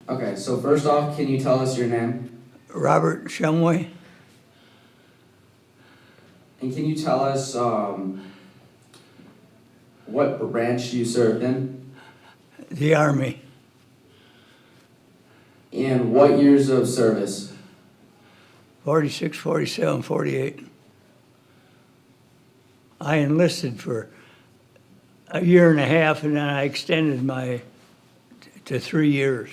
Okay, so first off, can you tell us your name? Robert Shumway, And can you tell us what branch you served in? the Army, And what years of service? 46, 47, 48. I enlisted for a year and a half, and then I extended to 3 years.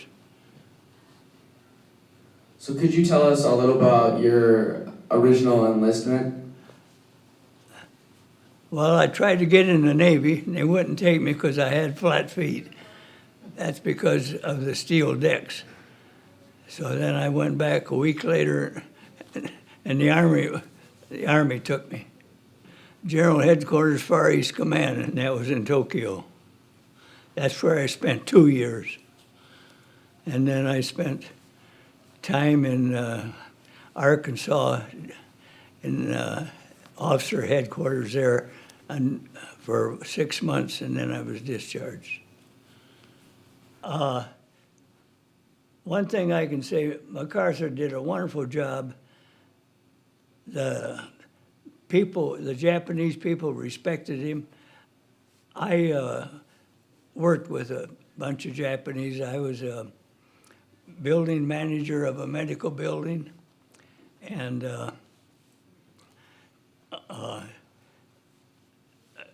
So could you tell us a little about your original enlistment? Well, I tried to get in the Navy, and they wouldn't take me because I had flat feet. That's because of the steel decks. So then I went back a week later, and the Army took me. General Headquarters Far East Command, and that was in Tokyo. That's where I spent 2 years. And then I spent time in Arkansas in officer headquarters there for 6 months, and then I was discharged. One thing I can say, MacArthur did a wonderful job. The Japanese people respected him. I worked with a bunch of Japanese. I was a building manager of a medical building, and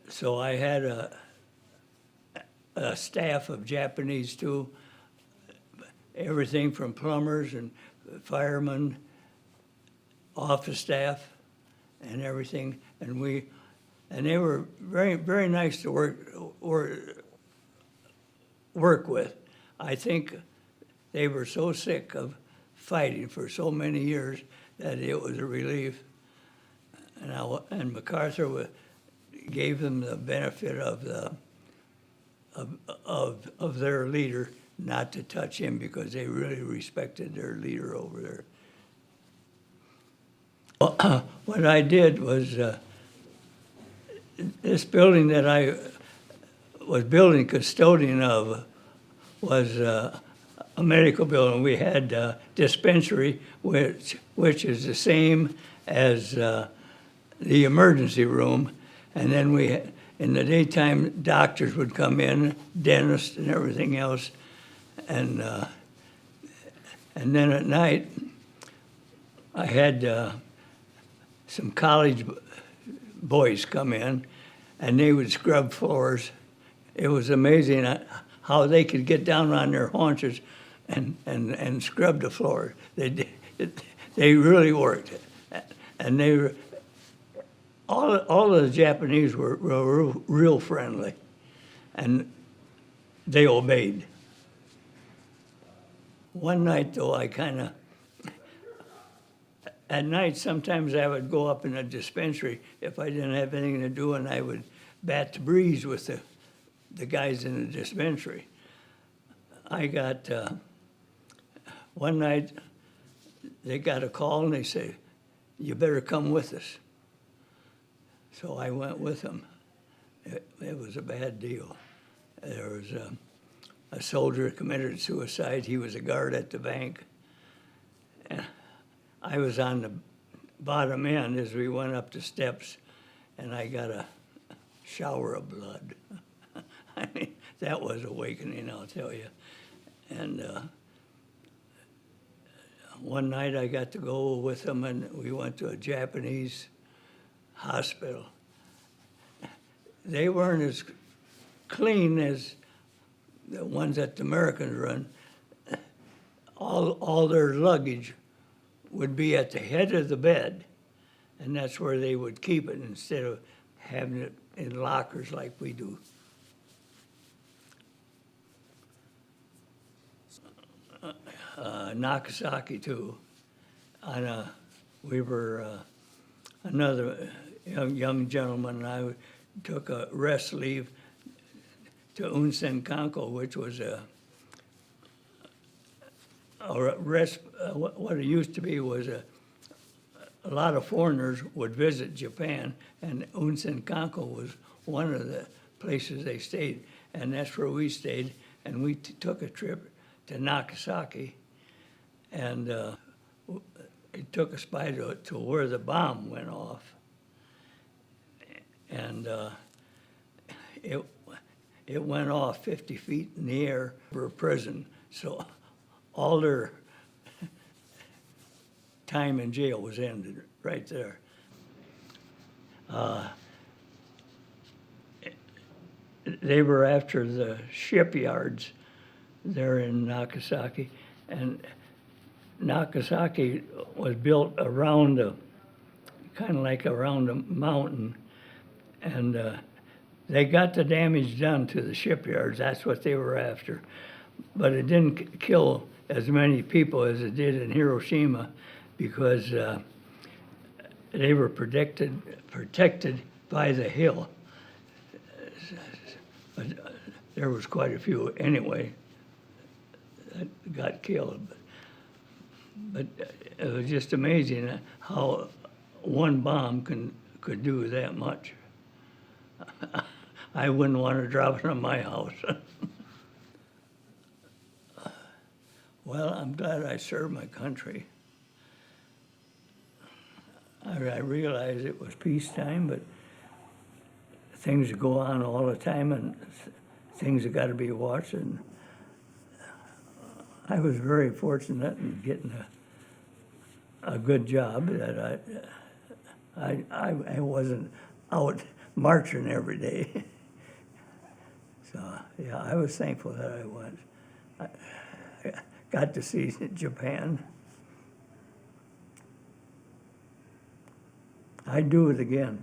so I had a staff of Japanese too, everything from plumbers and firemen, office staff, and everything. And they were very, very nice to work with. I think they were so sick of fighting for so many years that it was a relief. And MacArthur gave them the benefit of their leader not to touch him because they really respected their leader over there. What I did was this building that I was building custodian of was a medical building. We had a dispensary, which is the same as the emergency room, and then in the daytime, doctors would come in, dentists and everything else, and then at night, I had some college boys come in, and they would scrub floors. It was amazing how they could get down on their haunches and scrub the floor. They really worked, and all of the Japanese were real friendly, and they obeyed. One night, though, at night, sometimes I would go up in a dispensary if I didn't have anything to do, and I would bat the breeze with the guys in the dispensary. One night, they got a call, and they said, "You better come with us." So I went with them. It was a bad deal. There was a soldier committed suicide. He was a guard at the bank. And I was on the bottom end as we went up the steps, and I got a shower of blood. I mean, that was awakening, I'll tell you. And one night I got to go with them, and we went to a Japanese hospital. They weren't as clean as the ones that the Americans run. All their luggage would be at the head of the bed, and that's where they would keep it instead of having it in lockers like we do. Nagasaki too. We were another young gentleman and I took a rest leave to Unsen Kanko, which was what it used to be was a lot of foreigners would visit Japan, and Unsen Kanko was one of the places they stayed, and that's where we stayed. And we took a trip to Nagasaki, and it took us by to where the bomb went off, and it went off 50 feet in the air for a prison, so all their time in jail was ended right there. They were after the shipyards there in Nagasaki, and Nagasaki was built around kind of like around a mountain, and they got the damage done to the shipyards. That's what they were after, but it didn't kill as many people as it did in Hiroshima, because they were protected by the hill. But there was quite a few anyway that got killed. But it was just amazing how one bomb could do that much. I wouldn't want to drop it on my house. Well, I'm glad I served my country. I realized it was peacetime, but things go on all the time, and things have got to be watched. And I was very fortunate in getting a good job that I wasn't out marching every day. So yeah, I was thankful that I was. I got to see Japan. I'd do it again.